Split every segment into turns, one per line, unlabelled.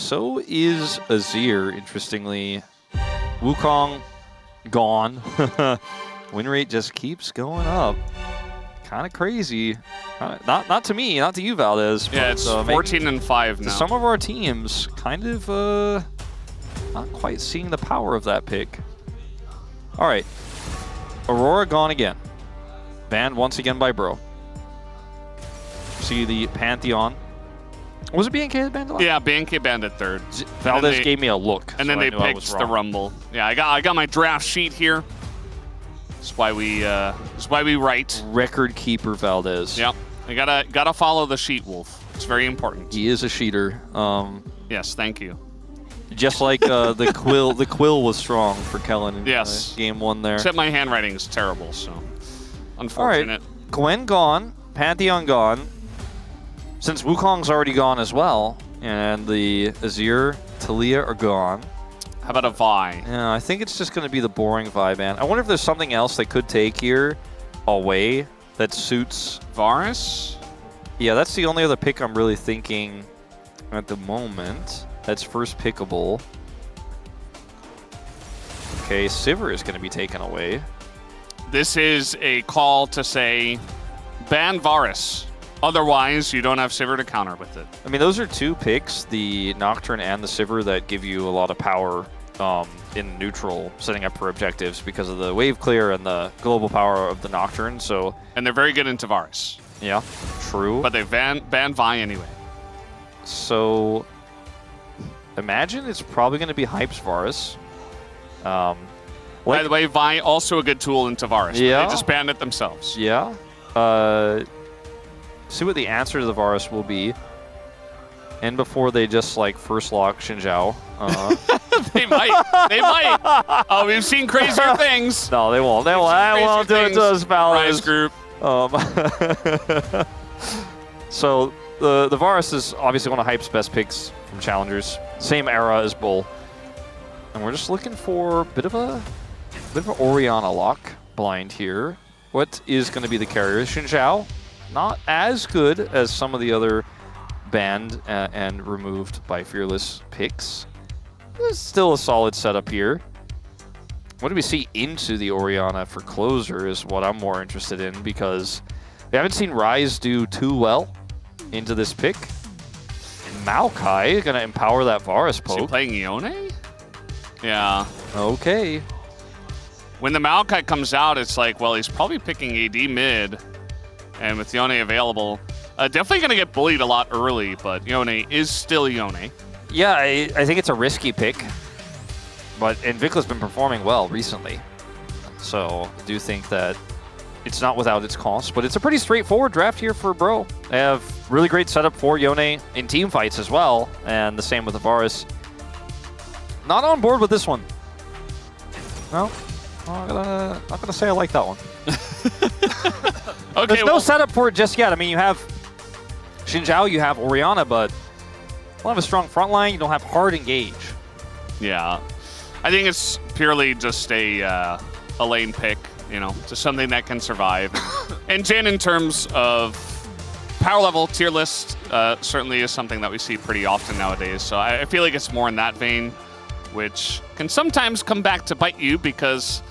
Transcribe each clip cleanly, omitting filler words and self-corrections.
so is Azir, interestingly. Wukong, gone. Win rate just keeps going up. Kind of crazy. Not to me, not to you, Valdez.
Yeah, it's 14-5 now.
Some of our teams kind of not quite seeing the power of that pick. All right. Aurora gone again. Banned once again by Bro. See the Pantheon. Was it BNK that banned it?
Yeah, BNK banned it third.
Valdez gave me a look.
And then they picked the Rumble. Yeah, I got my draft sheet here. That's why we write.
Record keeper Valdez.
Yep. I gotta follow the sheet, Wolf. It's very important.
He is a sheeter.
Yes, thank you.
Just like the quill. The quill was strong for Kellen in
yes.
Game 1 there.
Except my handwriting is terrible, so unfortunate.
All right. Gwen gone. Pantheon gone. Since Wukong's already gone as well, and the Azir, Talia are gone.
How about a Vi?
Yeah, I think it's just going to be the boring Vi ban. I wonder if there's something else they could take here away that suits
Varus?
Yeah, that's the only other pick I'm really thinking at the moment. That's first pickable. Okay, Sivir is going to be taken away.
This is a call to say, ban Varus. Otherwise, you don't have Sivir to counter with it.
I mean, those are two picks, the Nocturne and the Sivir, that give you a lot of power in neutral, setting up for objectives because of the wave clear and the global power of the Nocturne. So,
and they're very good into Varus.
Yeah, true.
But they banned Vi anyway.
So, imagine it's probably going to be Hype's Varus.
By the way, Vi also a good tool into Varus.
Yeah.
They just banned it themselves.
Yeah. See what the answer to the Varus will be. And before they just like first lock Xin Zhao.
They might. They might. Oh, we've seen crazier things.
No, they won't. They won't do it to us, Valdez.
Group.
So the Varus is obviously one of Hype's best picks from Challengers. Same era as Bull. And we're just looking for a bit of an Orianna lock blind here. What is going to be the carrier? Xin Zhao. Not as good as some of the other banned and removed by Fearless picks. There's still a solid setup here. What do we see into the Orianna for closer is what I'm more interested in, because we haven't seen Ryze do too well into this pick. Maokai going to empower that Varus poke.
Is he playing Yone? Yeah.
Okay.
When the Maokai comes out, it's like, well, he's probably picking AD mid. And with Yone available, definitely going to get bullied a lot early, but Yone is still Yone.
Yeah, I think it's a risky pick. But Invicla's been performing well recently. So I do think that it's not without its cost. But it's a pretty straightforward draft here for Bro. They have really great setup for Yone in team fights as well. And the same with the Varus. Not on board with this one. No, I'm not gonna say I like that one.
Okay,
there's no setup for it just yet. I mean, you have Xin Zhao, you have Orianna, but you don't have a strong front line. You don't have hard engage.
Yeah, I think it's purely just a lane pick, you know, just something that can survive. And Jin, in terms of power level tier list, certainly is something that we see pretty often nowadays. So I feel like it's more in that vein, which can sometimes come back to bite you because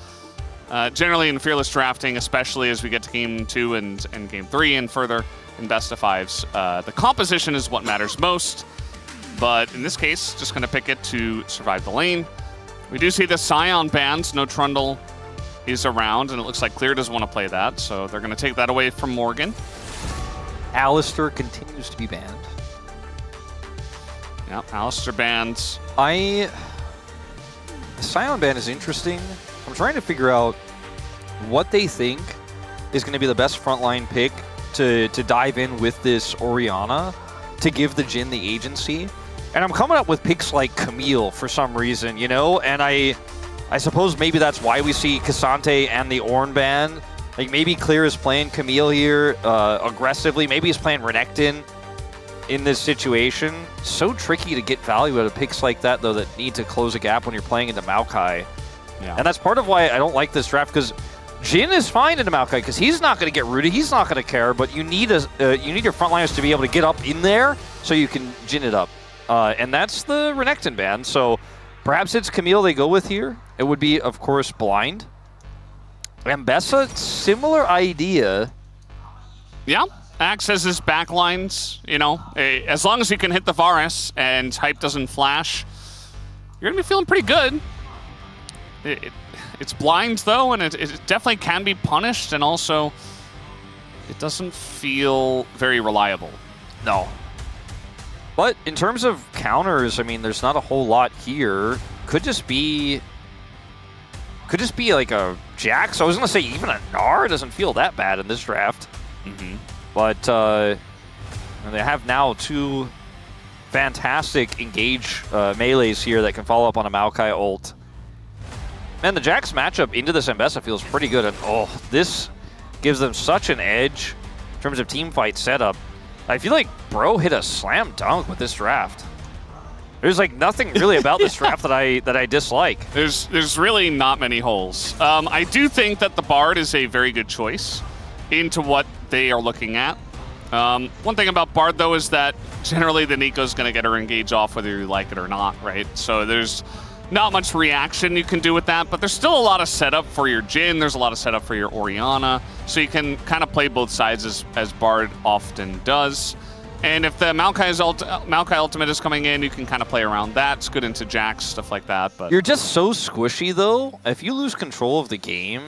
generally in Fearless drafting, especially as we get to Game 2 and Game 3 and further in Best of Fives, the composition is what matters most. But in this case, just going to pick it to survive the lane. We do see the Scion bans. No Trundle is around, and it looks like Clear doesn't want to play that, so they're going to take that away from Morgan.
Alistair continues to be banned.
Yeah, Alistair bans.
The Scion ban is interesting. I'm trying to figure out what they think is going to be the best frontline pick to dive in with this Orianna to give the Jhin the agency. And I'm coming up with picks like Camille for some reason, you know? And I suppose maybe that's why we see Cassante and the Ornn ban. Like maybe Clear is playing Camille here aggressively. Maybe he's playing Renekton in this situation. So tricky to get value out of picks like that, though, that need to close a gap when you're playing into Maokai.
Yeah.
And that's part of why I don't like this draft, because Jhin is fine into Maokai because he's not going to get rooted. He's not going to care, but you need your frontliners to be able to get up in there so you can Jhin it up. and that's the Renekton ban. So perhaps it's Camille they go with here. It would be, of course, Blind. Ambessa, similar idea.
Yeah, Axe has his backlines, you know. As long as you can hit the Varus and Hype doesn't flash, you're going to be feeling pretty good. It's blind, though, and it definitely can be punished, and also it doesn't feel very reliable.
No. But in terms of counters, I mean, there's not a whole lot here. Could just be like a Jax. I was going to say even a Gnar doesn't feel that bad in this draft. But they have now two fantastic engage melees here that can follow up on a Maokai ult. Man, the Jax matchup into this Ambessa feels pretty good. And oh, this gives them such an edge in terms of team fight setup. I feel like Bro hit a slam dunk with this draft. There's like nothing really about this draft that I dislike.
There's really not many holes. I do think that the Bard is a very good choice into what they are looking at. One thing about Bard, though, is that generally the Nico's going to get her engage off whether you like it or not, right? So there's not much reaction you can do with that, but there's still a lot of setup for your Jhin. There's a lot of setup for your Orianna. So you can kind of play both sides as Bard often does. And if the Maokai ultimate is coming in, you can kind of play around that. It's good into Jax, stuff like that. But
you're just so squishy, though. If you lose control of the game,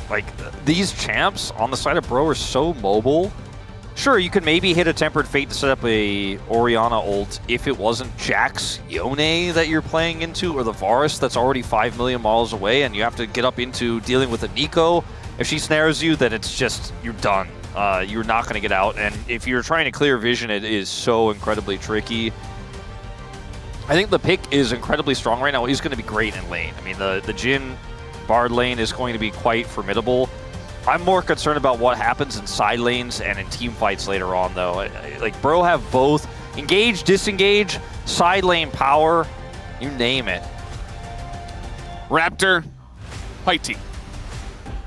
like these champs on the side of Bro are so mobile. Sure, you could maybe hit a Tempered Fate to set up a Orianna ult if it wasn't Jax Yone that you're playing into, or the Varus that's already 5 million miles away, and you have to get up into dealing with a Nico. If she snares you, then it's just, you're done. You're not going to get out, and if you're trying to clear vision, it is so incredibly tricky. I think the pick is incredibly strong right now. He's going to be great in lane. I mean, the Jhin Bard lane is going to be quite formidable. I'm more concerned about what happens in side lanes and in team fights later on, though. Like, Bro have both engage, disengage, side lane power, you name it.
Raptor, fight team.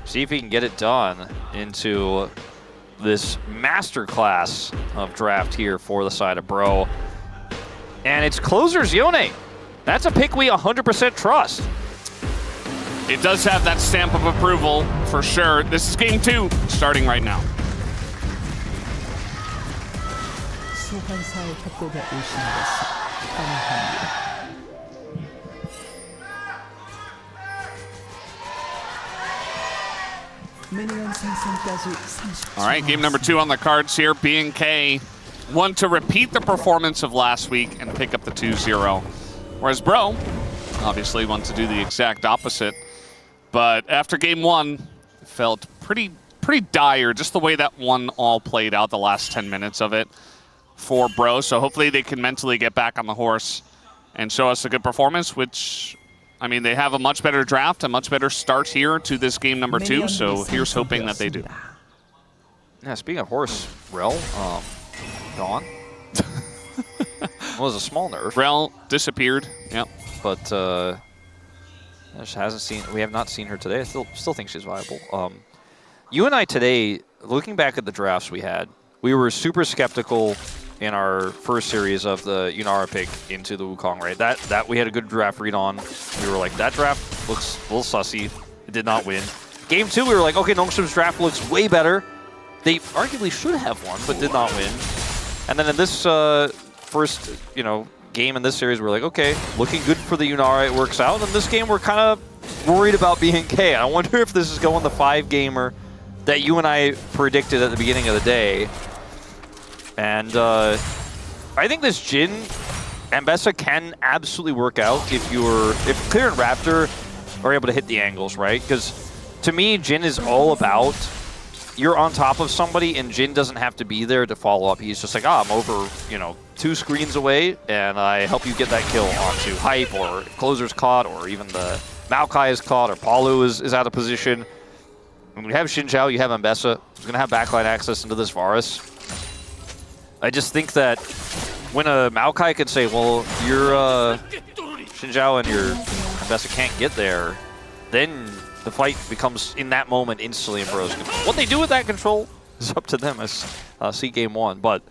See if he can get it done into this masterclass of draft here for the side of Bro. And it's Closer's Yone. That's a pick we 100% trust.
It does have that stamp of approval, for sure. This is game 2, starting right now.
소환사의 협곡에 오신 것을 환영합니다. 미니언 생성까지 30초.
All right, game number 2 on the cards here. BNK want to repeat the performance of last week and pick up the 2-0. Whereas Bro obviously want to do the exact opposite. But after game 1, it felt pretty dire, just the way that one all played out, the last 10 minutes of it for Bro. So hopefully they can mentally get back on the horse and show us a good performance, which, I mean, they have a much better draft, a much better start here to this game number 2. So here's hoping that they do.
Yeah, speaking of horse, Rel, gone. Well, it was a small nerf.
Rel disappeared, yep.
But she hasn't seen. We have not seen her today. I still think she's viable. You and I today, looking back at the drafts we had, we were super skeptical in our first series of the Yunara pick into the Wukong, right? That we had a good draft read on. We were like, that draft looks a little sussy. It did not win. Game 2, we were like, okay, Nongshim's draft looks way better. They arguably should have won, but did not win. And then in this first, game in this series, we're like, okay, looking good for the Yunara, it works out. And this game, we're kind of worried about BNK. I wonder if this is going the 5-gamer that you and I predicted at the beginning of the day. And I think this Jhin Ambessa can absolutely work out if Clear and Raptor are able to hit the angles, right? Because to me, Jhin is all about you're on top of somebody and Jhin doesn't have to be there to follow up. He's just like, I'm over, 2 screens away, and I help you get that kill onto Hype, or if Closer's caught, or even the Maokai is caught, or Palu is out of position. When you have Xin Zhao, you have Ambessa, who's going to have backline access into this Varus. I just think that when a Maokai could say, well, your Xin Zhao and your Ambessa can't get there, then the fight becomes, in that moment, instantly in Bro's control. What they do with that control is up to them as see game 1, but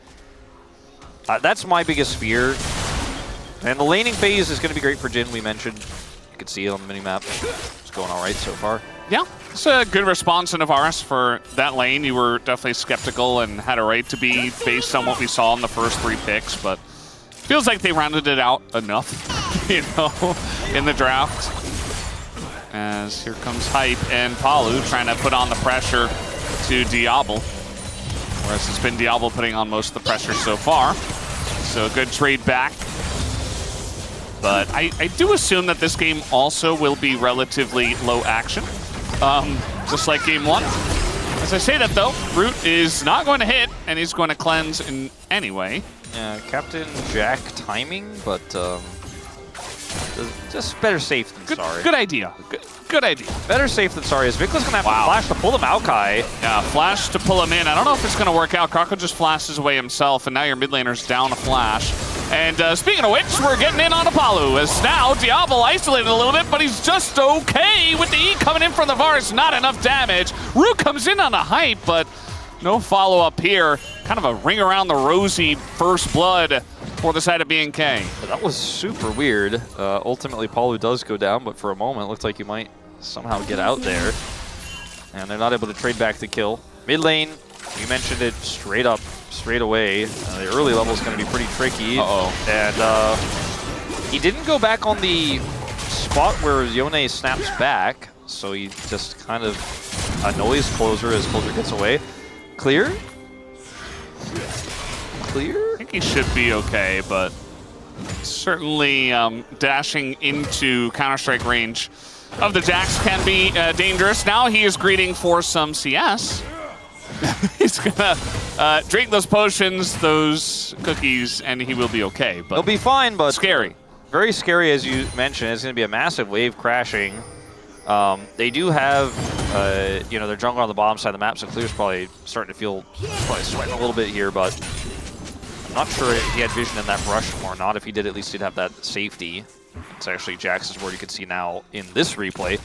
that's my biggest fear And the laning phase is going to be great for Jhin, we mentioned. You can see it on the minimap. It's going all right so far.
Yeah, it's a good response in Navaris for that lane. You were definitely skeptical and had a right to be based on what we saw in the first 3 picks, but feels like they rounded it out enough, you know, in the draft. As here comes Hype and Palu trying to put on the pressure to Diablo. Whereas it's been Diablo putting on most of the pressure so far. So a good trade back. But I do assume that this game also will be relatively low action. Just like game 1. As I say that though, Root is not going to hit, and he's going to cleanse in any way.
Yeah, Captain Jack timing, but just better safe than sorry.
Good idea. Good idea.
Better safe than sorry, as Vicla's going to have to flash to pull the Maokai.
Yeah, flash to pull him in. I don't know if it's going to work out. Krako just flashes away himself, and now your mid laner's down a flash. And speaking of which, we're getting in on Apollo, as now Diablo isolated a little bit, but he's just okay with the E coming in from the Varus. Not enough damage. Root comes in on a Hype, but no follow-up here. Kind of a ring around the rosy first blood for the side of BNK.
That was super weird. Ultimately, Palu does go down, but for a moment, it looked like he might somehow get out there. And they're not able to trade back the kill. Mid lane, you mentioned it straight up, straight away. The early level is going to be pretty tricky. And he didn't go back on the spot where Yone snaps back, so he just kind of annoys Closer as Closer gets away. Clear? Clear?
I think he should be okay, but certainly dashing into Counter-Strike range of the Jax can be dangerous. Now he is greeting for some CS. He's gonna drink those potions, those cookies, and he will be okay. But
he'll be fine, but
scary.
Very scary, as you mentioned. It's going to be a massive wave crashing. They do have, you know, their jungle on the bottom side of the map, so Clear's probably starting to feel sweating a little bit here, but I'm not sure if he had vision in that brush or not. If he did, at least he'd have that safety. It's actually Jax's word you can see now in this replay.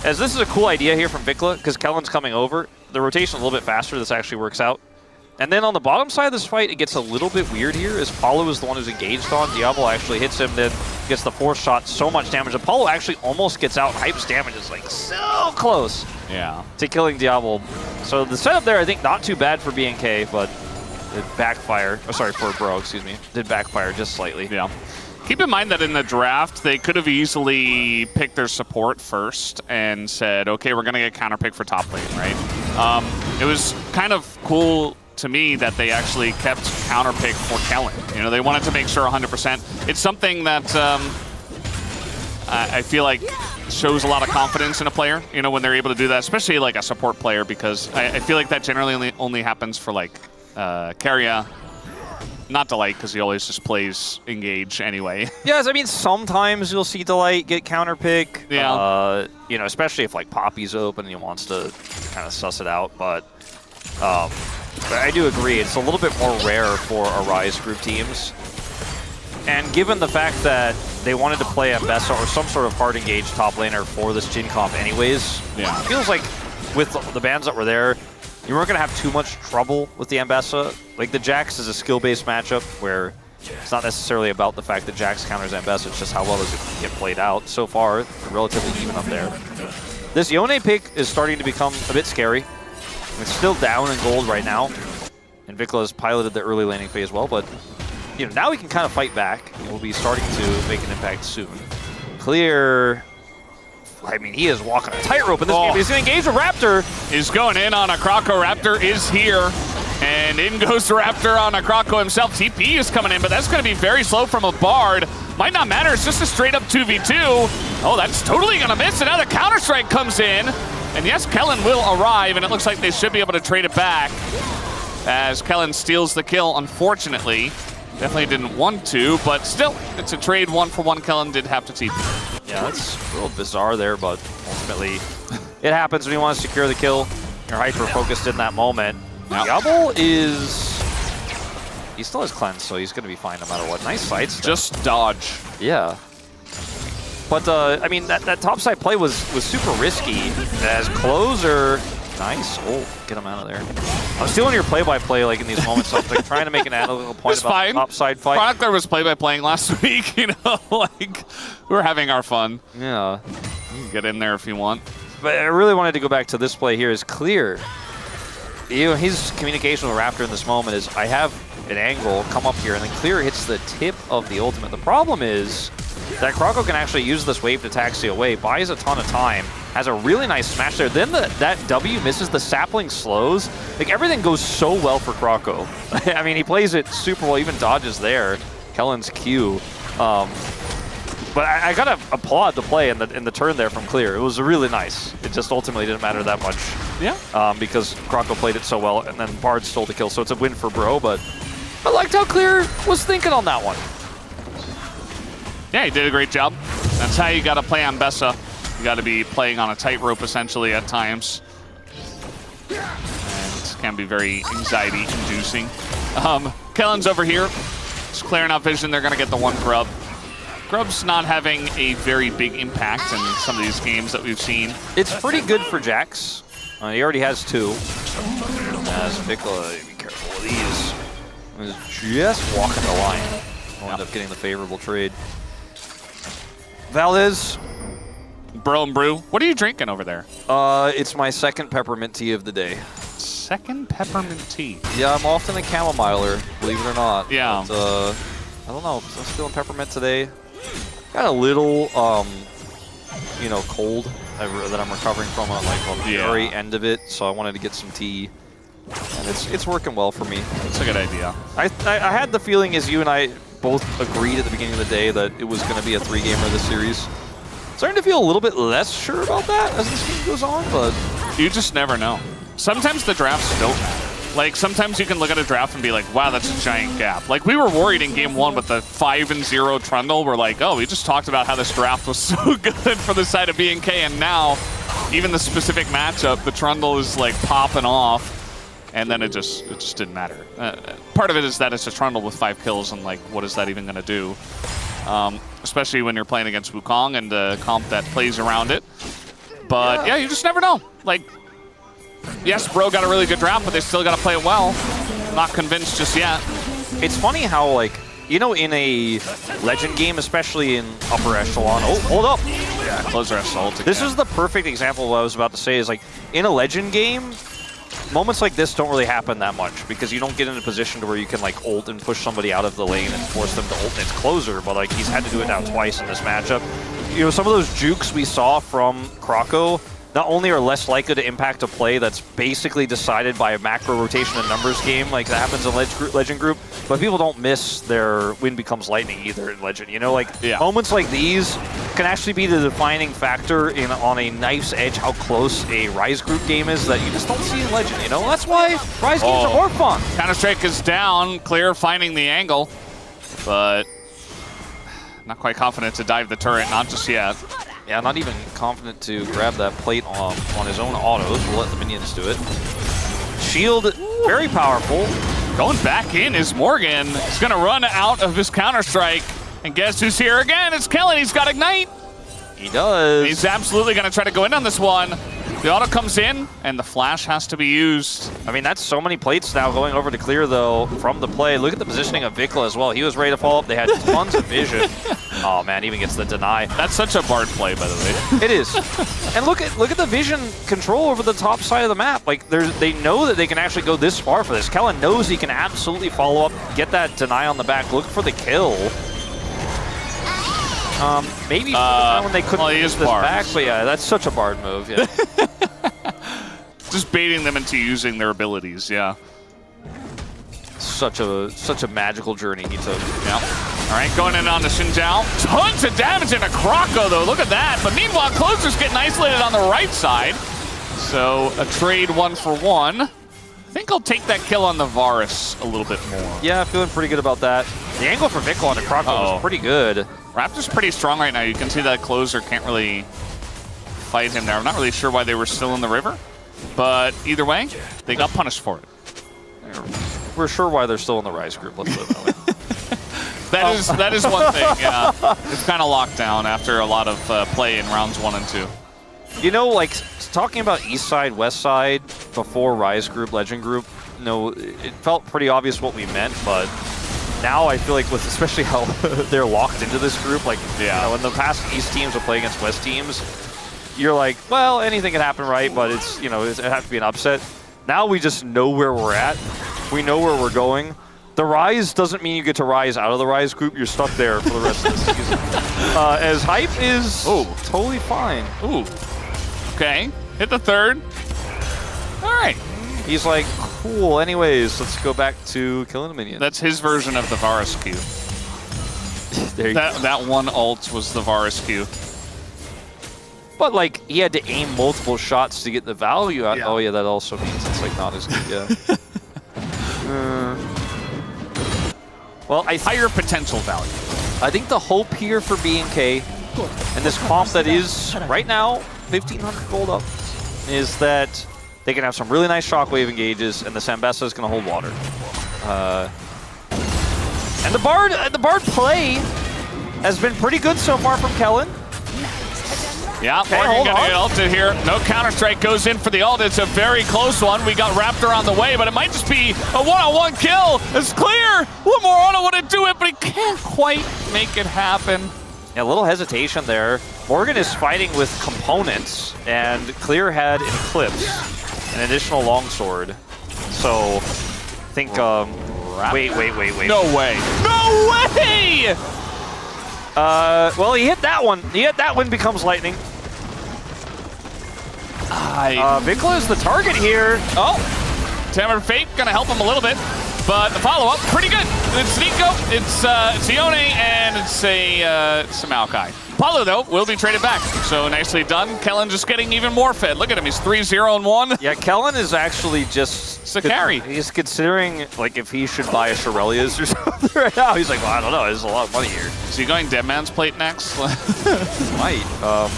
As this is a cool idea here from Vikla, because Kellen's coming over. The rotation a little bit faster, this actually works out. And then on the bottom side of this fight, it gets a little bit weird here, as Paulo is the one who's engaged on. Diablo actually hits him, then gets the force shot, so much damage. Apollo actually almost gets out. Hype's damage is like so close to killing Diablo. So the setup there, I think, not too bad for BNK, but it backfire. Oh, sorry, for Bro, excuse me. Did backfire just slightly.
Yeah. Keep in mind that in the draft, they could have easily picked their support first and said, okay, we're going to get counterpick for top lane, right? It was kind of cool to me that they actually kept counterpick for Kellen. You know, they wanted to make sure 100%. It's something that I feel like shows a lot of confidence in a player, you know, when they're able to do that, especially like a support player, because I feel like that generally only happens for like Keria. Not Delight, because he always just plays engage anyway.
Yes, I mean, sometimes you'll see Delight get counterpick.
Yeah.
You know, especially if like Poppy's open and he wants to kind of suss it out. But I do agree, it's a little bit more rare for Arise group teams. And given the fact that they wanted to play Ambessa or some sort of hard engaged top laner for this Jhin comp anyways, it feels like with the bans that were there, you weren't going to have too much trouble with the Ambessa. Like, the Jax is a skill-based matchup where it's not necessarily about the fact that Jax counters Ambessa, it's just how well does it get played out. So far, they're relatively even up there. This Yone pick is starting to become a bit scary. It's still down in gold right now, and Vikla has piloted the early laning phase well, but you know, now he can kind of fight back. He will be starting to make an impact soon. Clear. I mean, he is walking a tightrope in this game. He's going to engage a Raptor.
He's going in on a Krako. Raptor is here. And in goes the Raptor on a Krako himself. TP is coming in, but that's going to be very slow from a Bard. Might not matter. It's just a straight up 2v2. Oh, that's totally going to miss. And now the Counter-Strike comes in. And yes, Kellen will arrive, and it looks like they should be able to trade it back as Kellen steals the kill, unfortunately. Definitely didn't want to, but still, it's a trade 1-for-1. Kellen did have to TP.
Yeah, that's a little bizarre there, but ultimately it happens when you want to secure the kill. You're hyper-focused in that moment. Diablo is... He still has cleanse, so he's going to be fine no matter what. Nice sights.
Just dodge.
Yeah. But, I mean, that topside play was super risky as Closer... Nice. Oh, get him out of there. I'm stealing your play-by-play like in these moments. I was like trying to make an analytical point
It's
about
fine.
the topside fight.
Chronicler was play-by-playing last week, you know, like, we're having our fun.
Yeah.
You can get in there if you want.
But I really wanted to go back to this play here is Clear. You know, his communication with Raptor in this moment is, I have an angle, come up here, and then Clear hits the tip of the ultimate. The problem is that Croco can actually use this wave to taxi away, buys a ton of time, has a really nice smash there. Then that W misses, the sapling slows. Like, everything goes so well for Croco. I mean, he plays it super well, even dodges there. Kellen's Q. But I gotta applaud the play in the turn there from Clear. It was really nice. It just ultimately didn't matter that much.
Yeah.
Because Croco played it so well, and then Bard stole the kill, so it's a win for Bro, but I liked how Clear was thinking on that one.
Yeah, he did a great job. That's how you gotta play on Bessa. You gotta be playing on a tightrope, essentially, at times. And it can be very anxiety-inducing. Kellen's over here. Just clearing out vision. They're gonna get the one grub. Grub's not having a very big impact in some of these games that we've seen.
It's pretty good for Jax. He already has 2. As Vikla, be careful with these. He's just walking the line. Will end up getting the favorable trade. Valdez.
Bro and Brew, what are you drinking over there?
It's my second peppermint tea of the day.
Second peppermint tea.
Yeah, I'm often a chamomiler, believe it or not.
Yeah.
But, I don't know, I'm feeling peppermint today. Got a little, you know, cold that I'm recovering from on the very end of it, so I wanted to get some tea. And it's working well for me.
It's a good idea.
I had the feeling, as you and I both agreed at the beginning of the day, that it was going to be a 3-gamer this series. Starting to feel a little bit less sure about that as this game goes on, but
you just never know. Sometimes the drafts don't matter. Like, sometimes you can look at a draft and be like, wow, that's a giant gap. Like, we were worried in game 1 with the 5-0 Trundle. We're like, oh, we just talked about how this draft was so good for the side of BNK, and now, even the specific matchup, the Trundle is, like, popping off, and then it just didn't matter. Part of it is that it's a Trundle with 5 kills, and, like, what is that even going to do? Especially when you're playing against Wukong and the comp that plays around it. But, yeah, you just never know. Like, yes, Bro got a really good draft, but they still got to play it well. I'm not convinced just yet.
It's funny how, like, you know, in a Legend game, especially in upper echelon. Oh, hold up.
Yeah, closer assault again.
This is the perfect example of what I was about to say is, like, in a Legend game, moments like this don't really happen that much because you don't get in a position to where you can, like, ult and push somebody out of the lane and force them to ult and it's closer, but, like, he's had to do it now twice in this matchup. You know, some of those jukes we saw from Croco not only are less likely to impact a play that's basically decided by a macro rotation and numbers game like that happens in Legend Group, but people don't miss their Wind Becomes Lightning either in Legend. You know, like, moments like these can actually be the defining factor in on a knife's edge how close a Rise Group game is that you just don't see in Legend, you know? That's why Rise games are more fun.
Counter-Strike is down, Clear finding the angle, but not quite confident to dive the turret, not just yet.
Yeah, not even confident to grab that plate on his own autos. We'll let the minions do it. Shield, very powerful.
Going back in is Morgan. He's going to run out of his Counter-Strike. And guess who's here again? It's Kellen. He's got Ignite.
He does.
He's absolutely going to try to go in on this one. The auto comes in, and the flash has to be used.
I mean, that's so many plates now going over to Clear, though, from the play. Look at the positioning of Vikla as well. He was ready to fall up. They had tons of vision. Oh, man, even gets the deny.
That's such a Bard play, by the way.
It is. And look at the vision control over the top side of the map. Like, they know that they can actually go this far for this. Kellen knows he can absolutely follow up, get that deny on the back, look for the kill. Maybe when they couldn't use this back, but yeah, that's such a Bard move. Yeah.
Just baiting them into using their abilities, yeah.
Such a magical journey he took.
Yeah. All right, going in on the Xinjiao. Tons of damage into Croco, though. Look at that. But meanwhile, Closer's getting isolated on the right side. So a trade 1-for-1. I think I'll take that kill on the Varus a little bit more.
Yeah, feeling pretty good about that. The angle for Vikla onto Croco was pretty good.
Raptor's pretty strong right now. You can see that Closer can't really fight him there. I'm not really sure why they were still in the river. But either way, they got punished for it.
We're sure why they're still in the Rise Group. Let's put it that way.
That is one thing, yeah. It's kind of locked down after a lot of play in rounds 1 and 2.
You know, like, talking about East Side, West Side before Rise Group, Legend Group, you know, it felt pretty obvious what we meant, but now I feel like with especially how they're locked into this group, like, you know, in the past East teams will play against West teams, you're like, well, anything can happen, right? But it's, you know, it has to be an upset. Now we just know where we're at. We know where we're going. The Rise doesn't mean you get to rise out of the Rise group. You're stuck there for the rest of the season. As Hype is totally fine.
Ooh. Okay. Hit the third. All right.
He's like, cool, anyways, let's go back to killing a minion.
That's his version of the Varus Q.
There you go.
That one ult was the Varus Q.
But like, he had to aim multiple shots to get the value out. Oh yeah, that also means it's like not as good, yeah. Well,
higher potential value.
I think the hope here for BNK, and this comp that is right now 1,500 gold up, is that they can have some really nice shockwave engages, and the Zambessa is going to hold water. And the Bard play has been pretty good so far from Kellen.
Yeah, Morgan gonna get ulted here. No counter-strike goes in for the ult. It's a very close one. We got Raptor on the way, but it might just be a one-on-one kill. It's clear. One more auto would do it, but he can't quite make it happen.
Yeah, a little hesitation there. Morgan is fighting with components, and Clear had Eclipse, an additional longsword. So, I think, wait.
No way. No way!
Well, he hit that one. He hit that one, becomes lightning. Vikla is the target here.
Oh, Tamar Fate gonna help him a little bit, but the follow-up, pretty good. It's Nico, it's Ione, and it's a Maokai. Paulo, though, will be traded back. So nicely done. Kellen just getting even more fed. Look at him, he's 3-0-1.
Yeah, Kellen is actually just...
It's a carry.
He's considering, like, if he should buy a Shirelia's or something right now. He's like, well, I don't know, there's a lot of money here.
Is he going Dead Man's Plate next?
Might.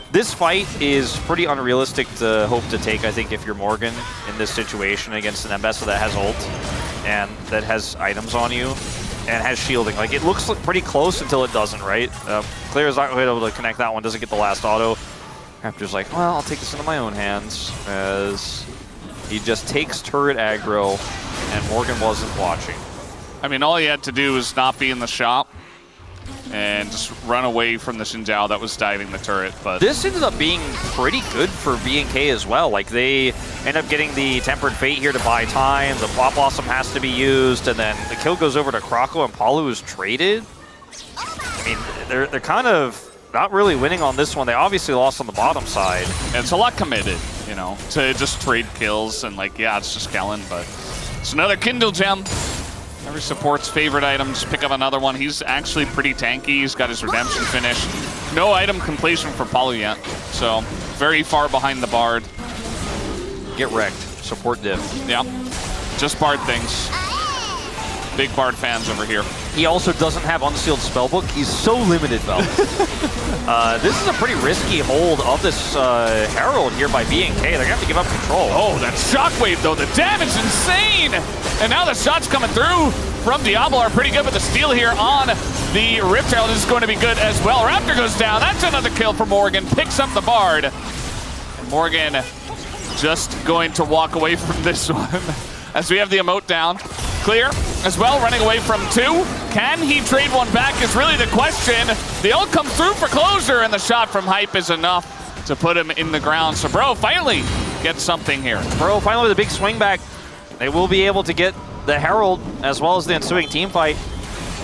This fight is pretty unrealistic to hope to take, I think, if you're Morgan in this situation against an Ambessa that has ult and that has items on you and has shielding. Like, it looks pretty close until it doesn't, right? Clear is not going to be able to connect that one, doesn't get the last auto. Raptor's like, well, I'll take this into my own hands, as he just takes turret aggro, and Morgan wasn't watching.
I mean, all he had to do was not be in the shop and just run away from the Xinjiao that was diving the turret. But
this ended up being pretty good for BNK as well. Like, they end up getting the Tempered Fate here to buy time. The Plot Blossom has to be used, and then the kill goes over to Kroko, and Palu is traded. I mean, they're kind of not really winning on this one. They obviously lost on the bottom side.
And it's a lot committed, you know, to just trade kills and, like, yeah, it's just Kellen, but it's another Kindle Gem. Every support's favorite item, just pick up another one. He's actually pretty tanky. He's got his redemption finish. No item completion for Palu yet, so very far behind the Bard.
Get wrecked. Support diff.
Yeah, just Bard things. Big Bard fans over here.
He also doesn't have Unsealed Spellbook. He's so limited, Val. This is a pretty risky hold of this Herald here by BNK. They're going to have to give up control.
Oh, that Shockwave, though. The damage insane. And now the shots coming through from Diablo are pretty good, but the steal here on the Rift Herald is going to be good as well. Raptor goes down. That's another kill for Morgan. Picks up the Bard. And Morgan just going to walk away from this one as we have the emote down. Clear as well, running away from two. Can he trade one back is really the question. The ult comes through for closure, and the shot from Hype is enough to put him in the ground. So Bro finally gets something here.
Bro finally with a big swing back. They will be able to get the Herald as well as the ensuing team fight.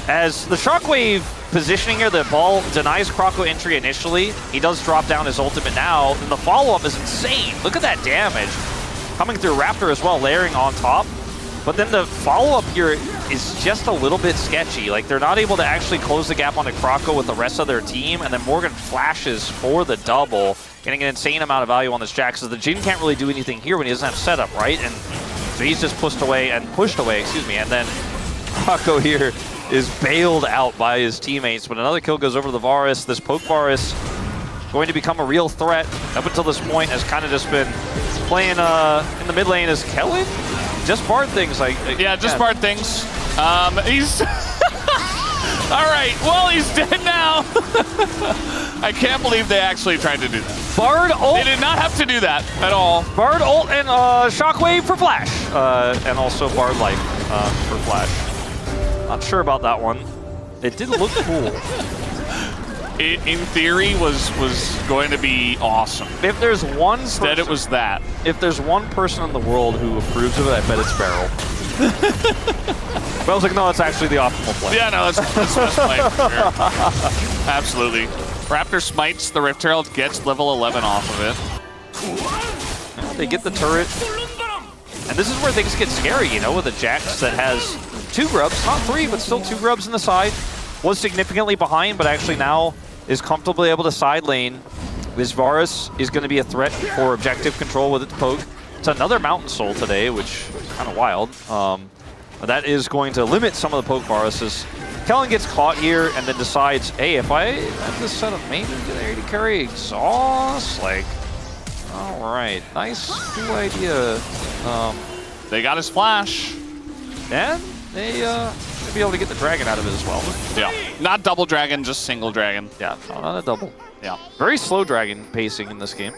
As the Shockwave positioning here, the ball denies Kroko entry initially. He does drop down his ultimate now, and the follow-up is insane. Look at that damage. Coming through Raptor as well, layering on top. But then the follow-up here is just a little bit sketchy. Like, they're not able to actually close the gap onto Kroko with the rest of their team, and then Morgan flashes for the double, getting an insane amount of value on this Jack, so the Jhin can't really do anything here when he doesn't have setup, right? And so he's just pushed away, and then Kroko here is bailed out by his teammates, but another kill goes over to the Varus. This poke Varus going to become a real threat. Up until this point has kind of just been playing in the mid lane as Kellen. Just Bard things,
yeah, just Bard things. He's all right. Well, he's dead now. I can't believe they actually tried to do that.
Bard ult.
They did not have to do that at all.
Bard ult and Shockwave for Flash. And also Bard Life for Flash. Not sure about that one. It did look cool.
It, in theory, was going to be awesome.
If there's one person,
Instead, it was that.
If there's one person in the world who approves of it, I bet it's Barrel. But I was like, no, it's actually the optimal play.
Yeah, no, that's the best play for sure. Absolutely. Raptor smites, the Rift Herald gets level 11 off of it.
Yeah, they get the turret. And this is where things get scary, you know, with a Jax that has 2 grubs, not 3, but still 2 grubs in the side. Was significantly behind, but actually now is comfortably able to side lane. This Varus is going to be a threat for objective control with its poke. It's another Mountain Soul today, which is kind of wild. But that is going to limit some of the poke Varuses. Kellen gets caught here and then decides, hey, if I have this set of maybe get to carry exhaust, like, all right, nice, cool idea.
They got his flash.
And they should be able to get the dragon out of it as well.
Yeah, not double dragon, just single dragon.
Yeah, not a double.
Yeah.
Very slow dragon pacing in this game.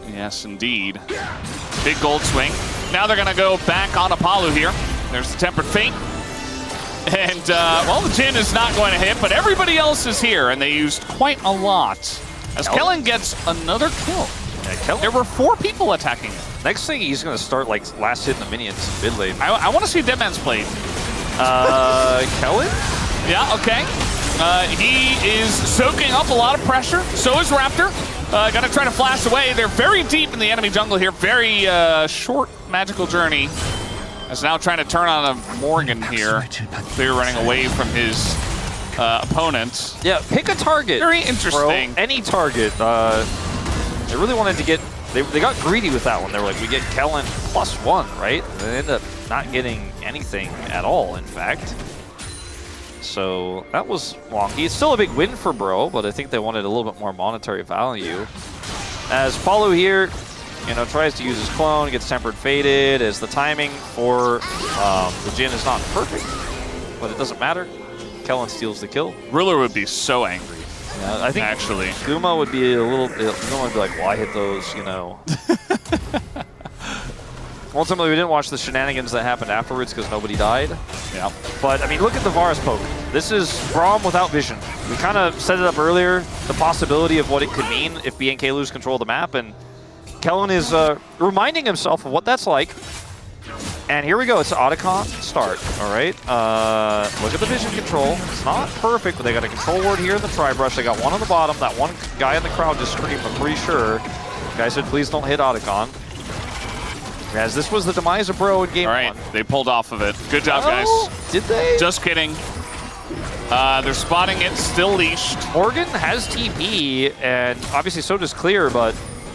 Yes, indeed. Big gold swing. Now they're going to go back on Apollo here. There's the Tempered Fate. And, well, the Jhin is not going to hit, but everybody else is here, and they used quite a lot. As Kellen gets another kill.
Yeah, Kellen.
There were 4 people attacking him.
Next thing, he's going to start, like, last hitting the minions mid lane.
I want to see Deadman's Blade.
Kellen?
Yeah, okay. He is soaking up a lot of pressure. So is Raptor. Gonna try to flash away. They're very deep in the enemy jungle here. Very short magical journey. Is now trying to turn on a Morgan here. Clear running away from his opponent.
Yeah, pick a target.
Very interesting.
Bro. Any target. They really wanted to get... They got greedy with that one. They were like, we get Kellen +1, right? They ended up not getting anything at all, in fact. So that was wonky. It's still a big win for Bro, but I think they wanted a little bit more monetary value. As Paulo here, you know, tries to use his clone, gets Tempered Fated, as the timing for the Jhin is not perfect, but it doesn't matter. Kellen steals the kill.
Ruler would be so angry.
Yeah, I think
actually
Guma would be a little bit, Guma would be like, well, I hit those, you know. Ultimately, we didn't watch the shenanigans that happened afterwards because nobody died.
Yeah.
But, I mean, look at the Varus poke. This is Braum without vision. We kind of set it up earlier, the possibility of what it could mean if BNK lose control of the map, and Kellen is reminding himself of what that's like. And here we go, it's Otacon start, all right? Look at the vision control. It's not perfect, but they got a control ward here in the tri-brush. They got one on the bottom. That one guy in the crowd just screamed, I'm pretty sure. The guy said, please don't hit Otacon. As this was the demise of Bro in game 1.
All right, they pulled off of it. Good job, guys.
Did they?
Just kidding. They're spotting it, still leashed.
Morgan has TP, and obviously so does Clear, but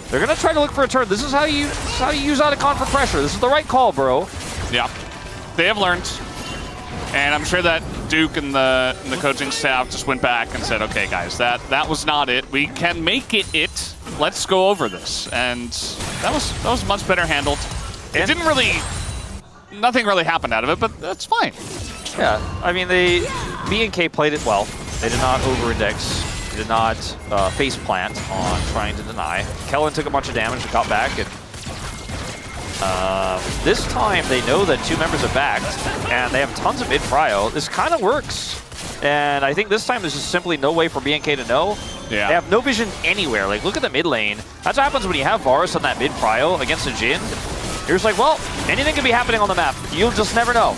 they're going to try to look for a turn. This is how you use Otacon for pressure. This is the right call, Bro.
Yeah, they have learned. And I'm sure that Duke and the coaching staff just went back and said, okay, guys, that was not it. We can make it. Let's go over this. And that was much better handled. It didn't really, nothing really happened out of it, but that's fine.
Yeah, I mean, BNK played it well. They did not over-index. They did not face plant on trying to deny. Kellen took a bunch of damage and got back, and this time they know that 2 members are backed, and they have tons of mid-prio. This kind of works, and I think this time there's just simply no way for BNK to know.
Yeah.
They have no vision anywhere. Like, look at the mid lane. That's what happens when you have Varus on that mid-prio against a Jhin. You're just like, well, anything can be happening on the map. You'll just never know.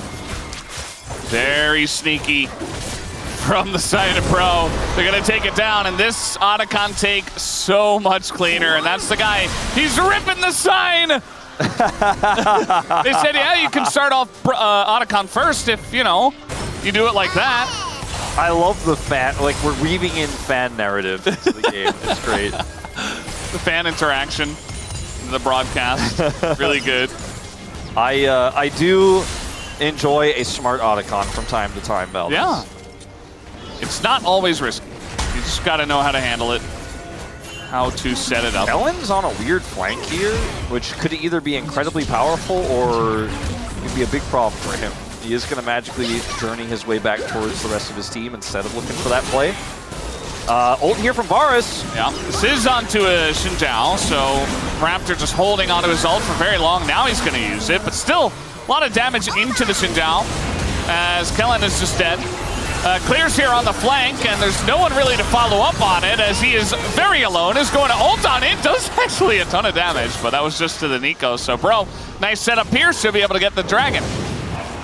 Very sneaky from the side of Pro. They're going to take it down, and this Otacon take so much cleaner, and that's the guy. He's ripping the sign! They said, yeah, you can start off Otacon first if, you know, you do it like that.
I love the fan, like we're weaving in fan narrative into the game. It's great.
The fan interaction in the broadcast, really good.
I do enjoy a smart Otacon from time to time, Valdez.
Yeah. It's not always risky. You just got to know how to handle it, how to set it up.
Ellen's on a weird flank here, which could either be incredibly powerful or could be a big problem for him. He is going to magically journey his way back towards the rest of his team instead of looking for that play. Ult here from Varus.
Yeah, this is onto a Xinjiao, so Raptor just holding onto his ult for very long. Now he's going to use it, but still a lot of damage into the Xinjiao as Kellen is just dead. Clears here on the flank, and there's no one really to follow up on it as he is very alone. Is going to ult on it. Does actually a ton of damage, but that was just to the Nico. So, bro, nice setup here. Should be able to get the Dragon.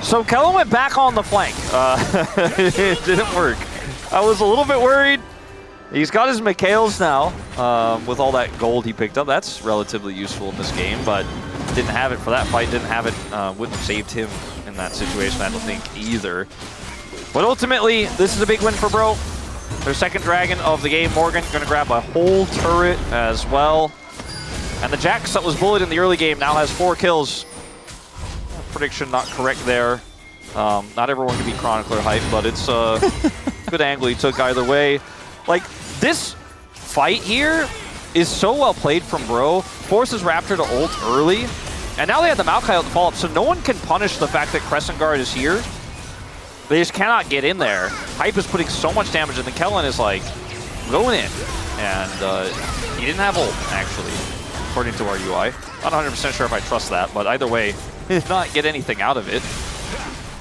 So Kellen went back on the flank. It didn't work. I was a little bit worried. He's got his Mikhails now with all that gold he picked up. That's relatively useful in this game, but didn't have it for that fight. Didn't have it. Wouldn't have saved him in that situation, I don't think, either. But ultimately, this is a big win for Bro. Their second Dragon of the game. Morgan going to grab a whole turret as well. And the Jax that was bullied in the early game now has 4 kills. Prediction not correct there. Not everyone can be Chronicler hype, but it's a good angle he took either way. Like, this fight here is so well played from Bro. Forces Raptor to ult early. And now they have the Maokai ult to follow up, so no one can punish the fact that Crescent Guard is here. They just cannot get in there. Hype is putting so much damage, and the Kellen is like going in. And he didn't have ult, actually, according to our UI. Not 100% sure if I trust that, but either way, he did not get anything out of it.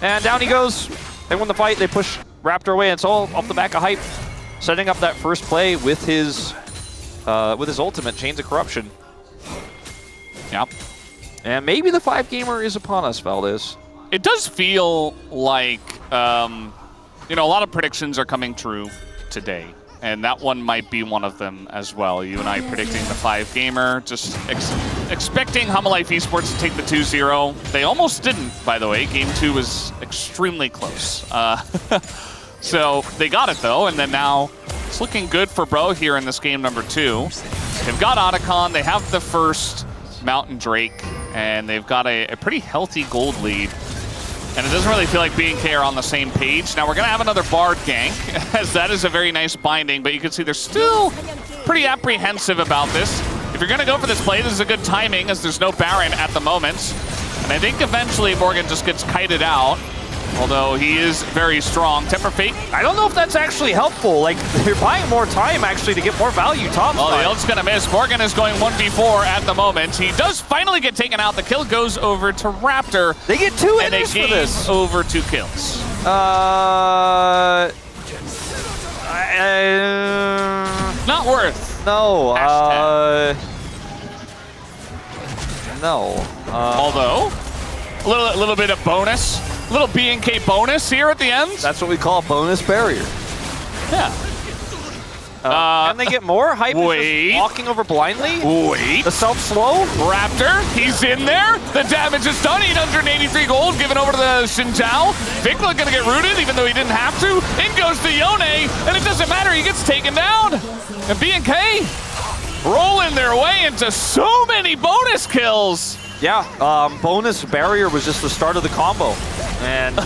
And down he goes. They win the fight. They push Raptor away. And it's all off the back of Hype, setting up that first play with his ultimate, Chains of Corruption.
Yep.
And maybe the 5-gamer is upon us, Valdez.
It does feel like, you know, a lot of predictions are coming true today. And that one might be one of them as well. You and I predicting the 5-gamer, just expecting Life Esports to take the 2-0. They almost didn't, by the way. Game 2 was extremely close. So they got it, though, and then now it's looking good for Bro here in this game number 2. They've got Otacon, they have the first Mountain Drake, and they've got a pretty healthy gold lead. And it doesn't really feel like BNK are on the same page. Now we're going to have another Bard gank, as that is a very nice binding, but you can see they're still pretty apprehensive about this. If you're going to go for this play, this is a good timing, as there's no Baron at the moment. And I think eventually Morgan just gets kited out, although he is very strong. Temper Fate.
I don't know if that's actually helpful. Like, they're buying more time, actually, to get more value top
Oh,
side.
the ult's going to miss. Morgan is going 1v4 at the moment. He does finally get taken out. The kill goes over to Raptor.
They get 2
and they
innings for
gain
this.
over 2 kills. Not worth.
No.
Hashtag.
No.
Although, a little bit of bonus. A little BNK bonus here at the end.
That's what we call a bonus barrier.
Yeah.
Can they get more? Hype is
Wait.
just walking over blindly?
Wait.
The self-slow?
Raptor, he's in there. The damage is done. 883 gold given over to the Xinjiao. Vikla gonna get rooted even though he didn't have to. In goes the Yone, and it doesn't matter. He gets taken down. And BNK rolling their way into so many bonus kills.
Yeah, bonus barrier was just the start of the combo. And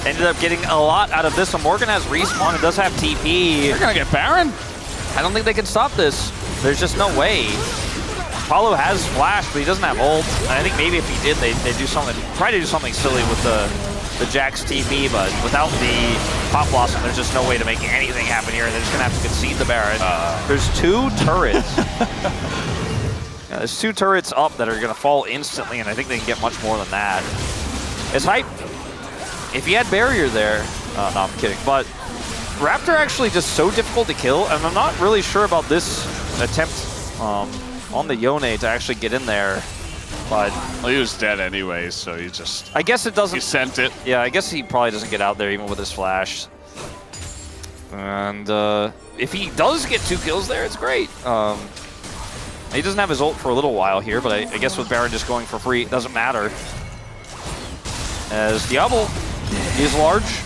ended up getting a lot out of this. So Morgan has respawn and does have TP.
They're gonna get Baron.
I don't think they can stop this. There's just no way. Apollo has flash, but he doesn't have ult. And I think maybe if he did, they'd do something, try to do something silly with the Jax TP, but without the Pop Blossom, there's just no way to make anything happen here. They're just gonna have to concede the Baron. There's 2 turrets. Yeah, there's 2 turrets up that are gonna fall instantly, and I think they can get much more than that. It's Hype. If he had barrier there, no, I'm kidding. But Raptor actually just so difficult to kill, and I'm not really sure about this attempt on the Yone to actually get in there. But
Well, he was dead anyway, so he just...
I guess it doesn't...
He sent it.
Yeah, I guess he probably doesn't get out there even with his flash. And if he does get 2 kills there, it's great. He doesn't have his ult for a little while here, but I guess with Baron just going for free, it doesn't matter. As Diablo is large,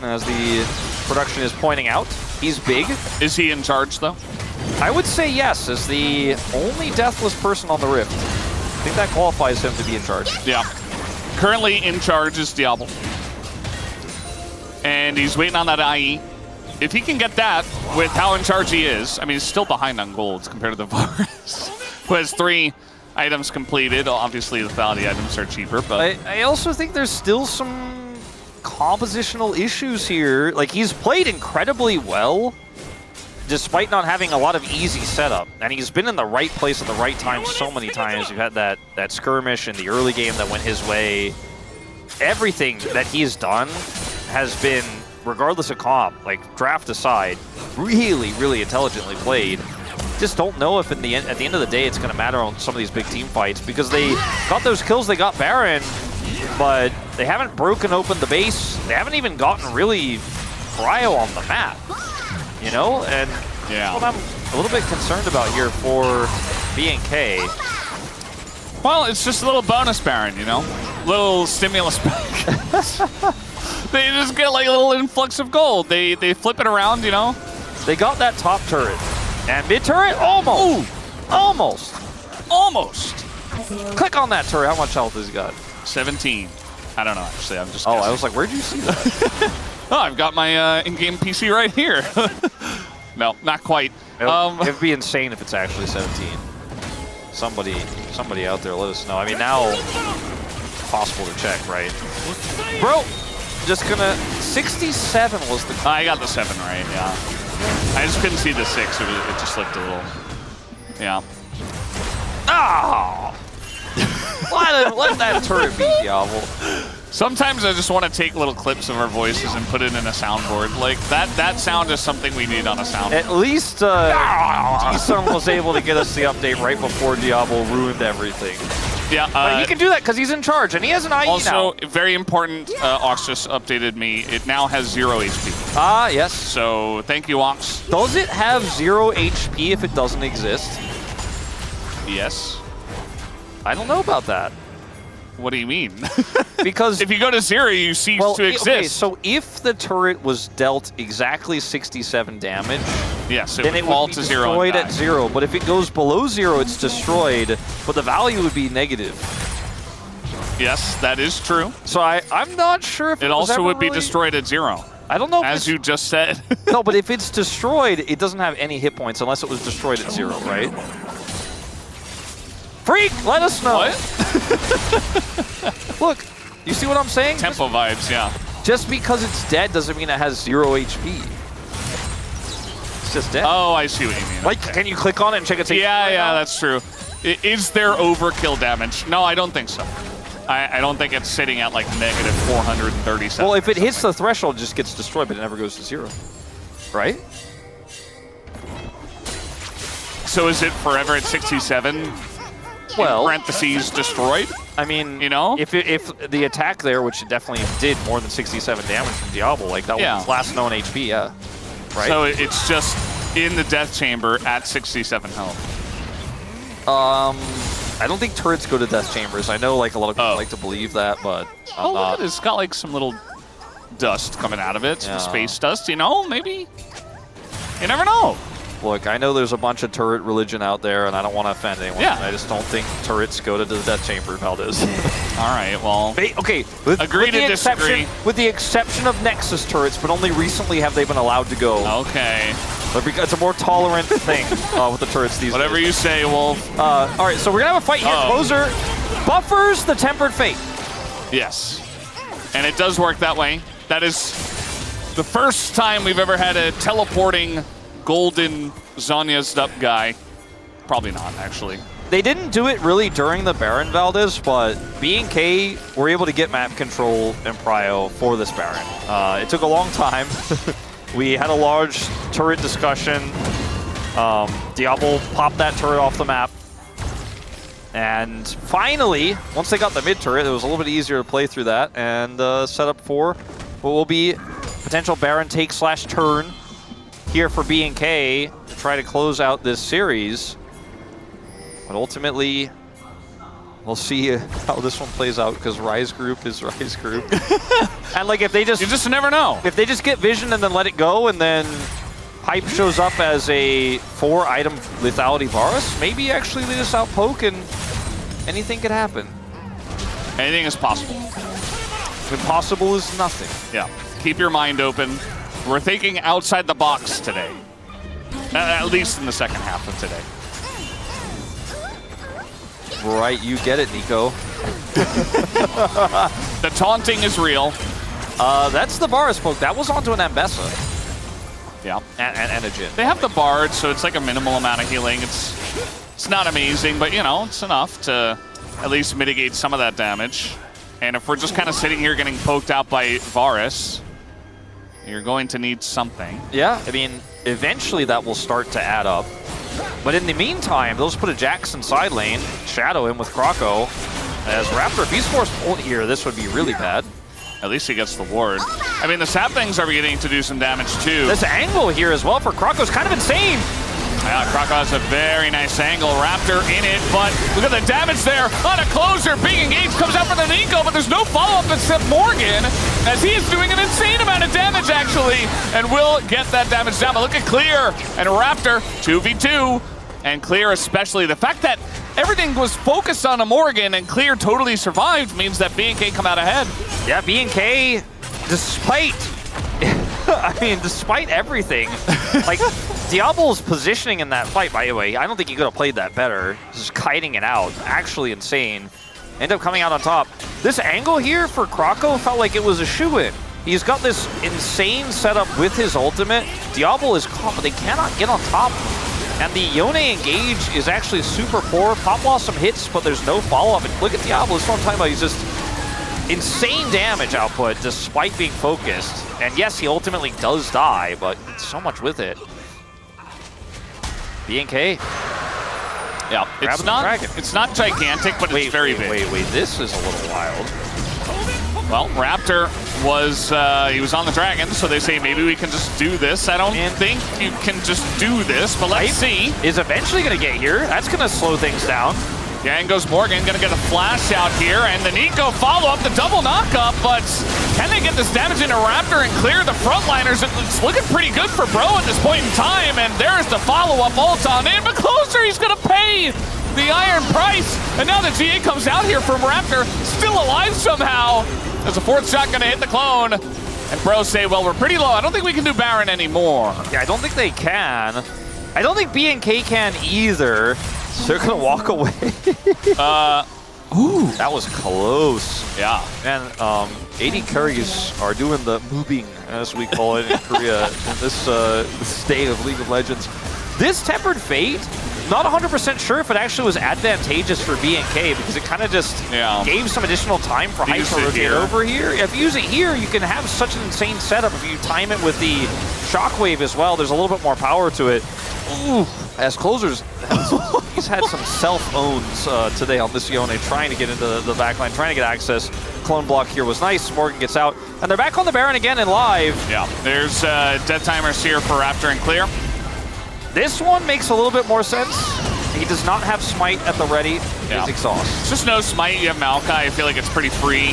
as the production is pointing out. He's big.
Is he in charge, though?
I would say yes, as the only deathless person on the Rift. I think that qualifies him to be in charge.
Yeah. Currently in charge is Diablo. And he's waiting on that IE. If he can get that with how in charge he is, I mean, he's still behind on golds compared to the Varus, who has 3 items completed. Obviously, the Lethality items are cheaper, but...
I also think there's still some compositional issues here. Like, he's played incredibly well despite not having a lot of easy setup, and he's been in the right place at the right time so many times. You've had that skirmish in the early game that went his way. Everything that he's done has been, regardless of comp, like draft aside, really, really intelligently played. Just don't know if at the end of the day it's going to matter on some of these big team fights, because they got those kills, they got Baron, but they haven't broken open the base. They haven't even gotten really Brio on the map, you know? And
yeah,
that's what I'm a little bit concerned about here for BNK.
Well, it's just a little bonus Baron, you know? Little stimulus pack. They just get like a little influx of gold. They flip it around, you know?
They got that top turret. And mid turret, almost. Ooh. Almost. Click on that turret. How much health has he got?
17. I don't know, actually. I'm just
guessing.
I
was like, where'd you see that?
Oh, I've got my in-game PC right here. No, not quite.
It'd be insane if it's actually 17. Somebody out there, let us know. I mean, now it's possible to check, right? Bro, just gonna 67 was the.
I got the 7 right. Yeah. I just couldn't see the 6. It just slipped a little. Yeah.
Oh! Let that turret be Diablo.
Sometimes I just want to take little clips of our voices and put it in a soundboard. Like, that sound is something we need on a soundboard.
At least D-Sun was able to get us the update right before Diablo ruined everything.
Yeah,
but he can do that because he's in charge, and he has an IE
also,
now.
Also, very important, Ox just updated me. It now has 0 HP.
Ah, yes.
So, thank you, Ox.
Does it have 0 HP if it doesn't exist?
Yes.
I don't know about that.
What do you mean?
Because
if you go to 0, you cease to exist.
Okay, so if the turret was dealt exactly 67 damage,
yes,
then it would fall to 0 destroyed at 0. But if it goes below 0, it's destroyed, but the value would be negative.
Yes, that is true.
So I'm not sure if
it also would be destroyed at 0.
I don't know if
as you just said.
No, but if it's destroyed, it doesn't have any hit points unless it was destroyed at 0, right? Freak, let us know.
What?
Look, you see what I'm saying?
Tempo vibes, yeah.
Just because it's dead doesn't mean it has 0 HP. It's just dead.
Oh, I see what you mean.
Like, can you click on it and check its HP?
Yeah, yeah, that's true. Is there overkill damage? No, I don't think so. I don't think it's sitting at like negative 437.
Well, if it hits the threshold, it just gets destroyed, but it never goes to 0. Right?
So is it forever at 67?
Well,
parentheses destroyed.
I mean,
you know,
if the attack there, which it definitely did more than 67 damage from Diablo, like that was its last known HP, yeah. Right.
So it's just in the death chamber at 67 health.
I don't think turrets go to death chambers. I know like a lot of people like to believe that, but I'm not.
Look at it. It's got like some little dust coming out of it, some space dust. You know, maybe. You never know.
Look, I know there's a bunch of turret religion out there, and I don't want to offend anyone.
Yeah.
I just don't think turrets go to the death chamber, Valdez.
All right, well.
Okay,
agree to disagree.
With the exception of Nexus turrets, but only recently have they been allowed to go.
Okay.
It's a more tolerant thing with the turrets these days.
Whatever you say, Wolf.
All right, so we're going to have a fight here. Closer buffers the Tempered Fate.
Yes. And it does work that way. That is the first time we've ever had a teleporting golden Zonya's up guy. Probably not, actually.
They didn't do it really during the Baron, Valdez, but BNK were able to get map control and prio for this Baron. It took a long time. We had a large turret discussion. Diablo popped that turret off the map. And finally, once they got the mid turret, it was a little bit easier to play through that and set up for what will be potential Baron take / turn here for BNK to try to close out this series. But ultimately, we'll see how this one plays out because Rise Group is Rise Group. And like if they just...
You just never know.
If they just get vision and then let it go and then Hype shows up as a 4-item lethality Varus, maybe actually they just outpoke and anything could happen.
Anything is possible.
Impossible is nothing.
Yeah. Keep your mind open. We're thinking outside the box today. At least in the second half of today.
Right, you get it, Nico.
The taunting is real.
That's the Varus poke. That was onto an Ambessa.
Yeah.
and a Jhin.
They have the Bard, so it's like a minimal amount of healing. It's not amazing, but you know, it's enough to at least mitigate some of that damage. And if we're just kind of sitting here getting poked out by Varus, you're going to need something.
Yeah, I mean, eventually that will start to add up. But in the meantime, they'll just put a Jackson side lane, shadow him with Croco. As Raptor, if he's forced ult here, this would be really bad.
At least he gets the ward. I mean, the sap things are beginning to do some damage too.
This angle here as well for Croco is kind of insane.
Yeah, Croco has a very nice angle. Raptor in it, but look at the damage there on a closer. Being engaged comes out for the Nico, but there's no follow-up except Morgan, as he is doing an insane amount of damage actually, and will get that damage down. But look at Clear and Raptor 2v2, and Clear especially. The fact that everything was focused on a Morgan and Clear totally survived means that BNK come out ahead.
Yeah, BNK, despite despite everything, like Diablo's positioning in that fight, by the way, I don't think he could have played that better. Just kiting it out, actually insane. End up coming out on top. This angle here for Croco felt like it was a shoo-in. He's got this insane setup with his ultimate. Diablo is caught, but they cannot get on top. And the Yone engage is actually super poor. Pop Blossom hits, but there's no follow-up. And look at Diablo, that's what I'm talking about. He's just insane damage output despite being focused. And yes, he ultimately does die, but so much with it. BNK.
Yeah, it's not gigantic, but it's very big.
Wait, this is a little wild.
Well, Raptor was, he was on the dragon, so they say maybe we can just do this. I don't think you can just do this, but let's see.
Is eventually going to get here. That's going to slow things down.
Yeah, and goes Morgan, gonna get a flash out here, and the Nico follow-up, the double knock-up, but can they get this damage into Raptor and clear the frontliners? It's looking pretty good for Bro at this point in time, and there's the follow-up ult on in, but closer, he's gonna pay the iron price, and now the GA comes out here from Raptor, still alive somehow. There's a fourth shot gonna hit the clone, and Bro say, well, we're pretty low. I don't think we can do Baron anymore.
Yeah, I don't think they can. I don't think BNK can either. So they're gonna walk away. Ooh, that was close.
Yeah.
And AD carries are doing the moving, as we call it in Korea, in this state of League of Legends. This Tempered Fate, not 100% sure if it actually was advantageous for BNK because it kind of just gave some additional time for Hype to rotate over here. If you use it here, you can have such an insane setup. If you time it with the Shockwave as well, there's a little bit more power to it. Ooh, as closers, he's had some self-owns today on this Yone, trying to get into the backline, trying to get access. Clone block here was nice. Morgan gets out, and they're back on the Baron again in live.
Yeah, there's dead timers here for Raptor and Clear.
This one makes a little bit more sense. He does not have Smite at the ready. His exhaust.
It's just no Smite. You have Maokai. I feel like it's pretty free.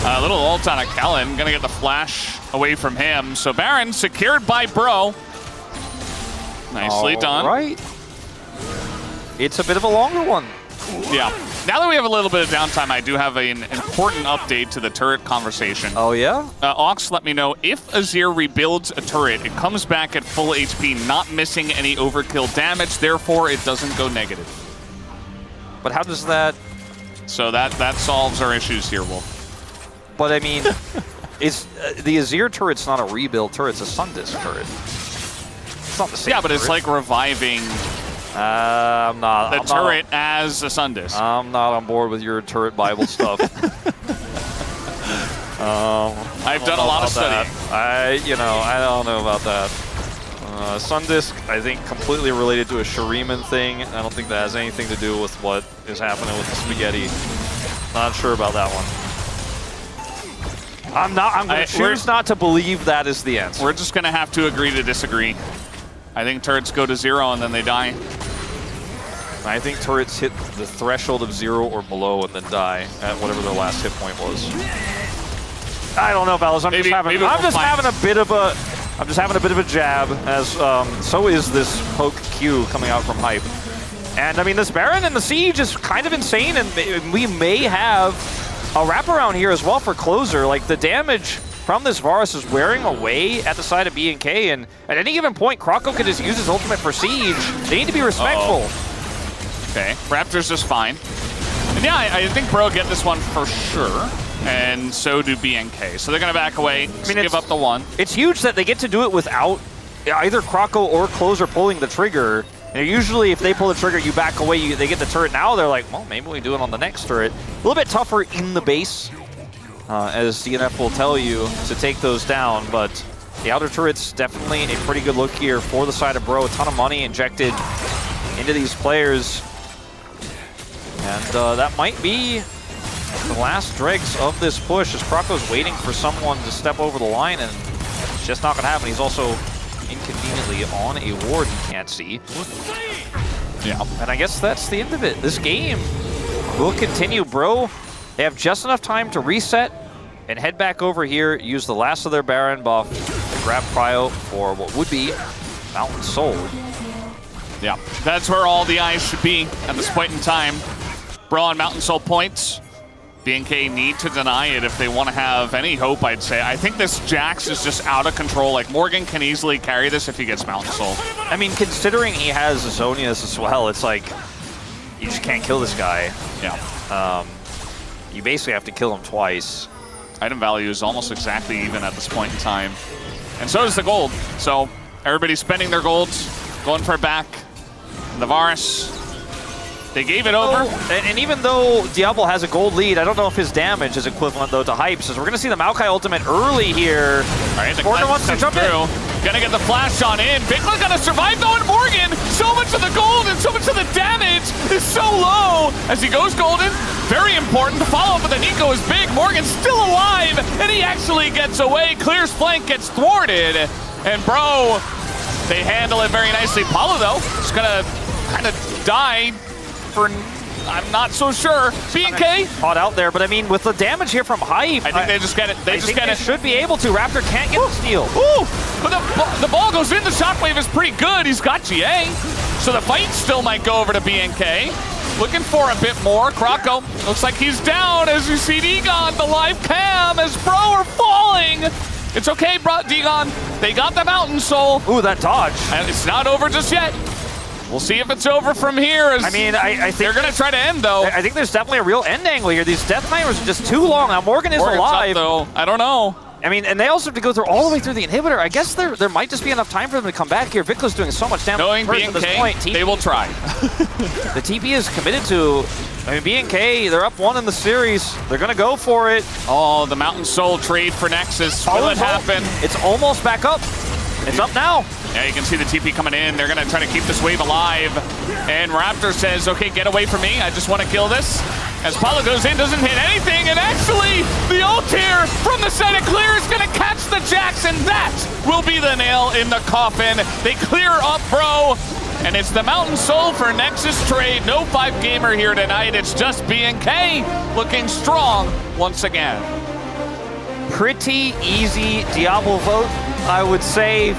A little ult on a Kellen. Gonna get the flash away from him. So Baron secured by Bro. Nicely done.
Right. It's a bit of a longer one.
Yeah. Now that we have a little bit of downtime, I do have an important update to the turret conversation.
Oh, yeah?
Ox let me know if Azir rebuilds a turret, it comes back at full HP, not missing any overkill damage, therefore it doesn't go negative.
But how does that...
So that solves our issues here, Wolf.
But I mean, is the Azir turret's not a rebuild turret, it's a Sundisk turret. It's not the same
but it's like reviving
I'm not.
The turret as a Sundisk.
I'm not on board with your turret Bible stuff.
I've done a lot of studying.
I don't know about that. Sundisk, I think, completely related to a Shuriman thing. I don't think that has anything to do with what is happening with the spaghetti. Not sure about that one. I'm going to choose not to believe that is the answer.
We're just going to have to agree to disagree. I think turrets go to 0 and then they die.
I think turrets hit the threshold of 0 or below and then die at whatever their last hit point was. I don't know, fellas. I'm just having a bit of a jab, as so is this poke Q coming out from Hype. And I mean, this Baron and the Siege is kind of insane, and we may have a wraparound here as well for closer. Like, the damage from this Varus is wearing away at the side of BNK, and at any given point, Croco could just use his ultimate for Siege. They need to be respectful.
Okay, Raptor's just fine. And yeah, I think Bro get this one for sure, and so do BNK. So they're going to back away, give up the one.
It's huge that they get to do it without either Krako or Close are pulling the trigger. And usually if they pull the trigger, you back away, they get the turret. Now they're like, well, maybe we do it on the next turret. A little bit tougher in the base, as DNF will tell you, to take those down. But the outer turret's definitely a pretty good look here for the side of Bro. A ton of money injected into these players. And that might be the last dregs of this push, as Krako's waiting for someone to step over the line, and it's just not going to happen. He's also inconveniently on a ward he can't see.
Yeah.
And I guess that's the end of it. This game will continue. Bro, they have just enough time to reset and head back over here, use the last of their Baron buff to grab Prio for what would be Mountain Soul.
Yeah, that's where all the eyes should be at this point in time. Bro on Mountain Soul points. BNK need to deny it if they want to have any hope, I'd say. I think this Jax is just out of control. Like, Morgan can easily carry this if he gets Mountain Soul.
I mean, considering he has Zonias as well, it's like, you just can't kill this guy.
Yeah.
You basically have to kill him twice.
Item value is almost exactly even at this point in time. And so is the gold. So everybody's spending their golds, going for it back. The Varus, they gave it over.
And even though Diablo has a gold lead, I don't know if his damage is equivalent, though, to Hype's, as we're going to see the Maokai ultimate early here.
All right, the
Morgan wants to jump
through. Gonna get the flash on in. Bigla gonna survive, though, and Morgan, so much of the gold and so much of the damage is so low as he goes golden. Very important. The follow-up with the Nico is big. Morgan's still alive, and he actually gets away. Clear's flank gets thwarted, and Bro, they handle it very nicely. Paulo, though, is gonna kind of die for, I'm not so sure. BNK
Caught out there, but I mean, with the damage here from Hype,
I think they just get it. They
should be able to. Raptor can't get the steal.
Ooh, but the ball goes in. The shockwave is pretty good. He's got GA. So the fight still might go over to BNK. Looking for a bit more. Krako looks like he's down as you see Degon, the live cam, as Bro are falling. It's okay, bro, Degon. They got the Mountain Soul.
Ooh, that dodge.
And it's not over just yet. We'll see if it's over from here.
I mean, I think
they're going to try to end, though.
I think there's definitely a real end angle here. These death timers are just too long. Now, Morgan is alive.
Up, though. I don't know.
I mean, and they also have to go through all the way through the inhibitor. I guess there might just be enough time for them to come back here. Vicla's doing so much damage.
Knowing
at this point.
BNK, they will try.
The TP is committed to, I mean, BNK, they're up 1 in the series. They're going to go for it.
Oh, the Mountain Soul trade for Nexus. Will it happen?
It's almost back up. It's up now.
Yeah, you can see the TP coming in. They're going to try to keep this wave alive. And Raptor says, okay, get away from me. I just want to kill this. As Paulo goes in, doesn't hit anything. And actually, the ult here from the side of Clear is going to catch the Jax. And that will be the nail in the coffin. They clear up, Bro. And it's the Mountain Soul for Nexus trade. No 5-gamer here tonight. It's just BNK looking strong once again.
Pretty easy Diablo vote, I would say.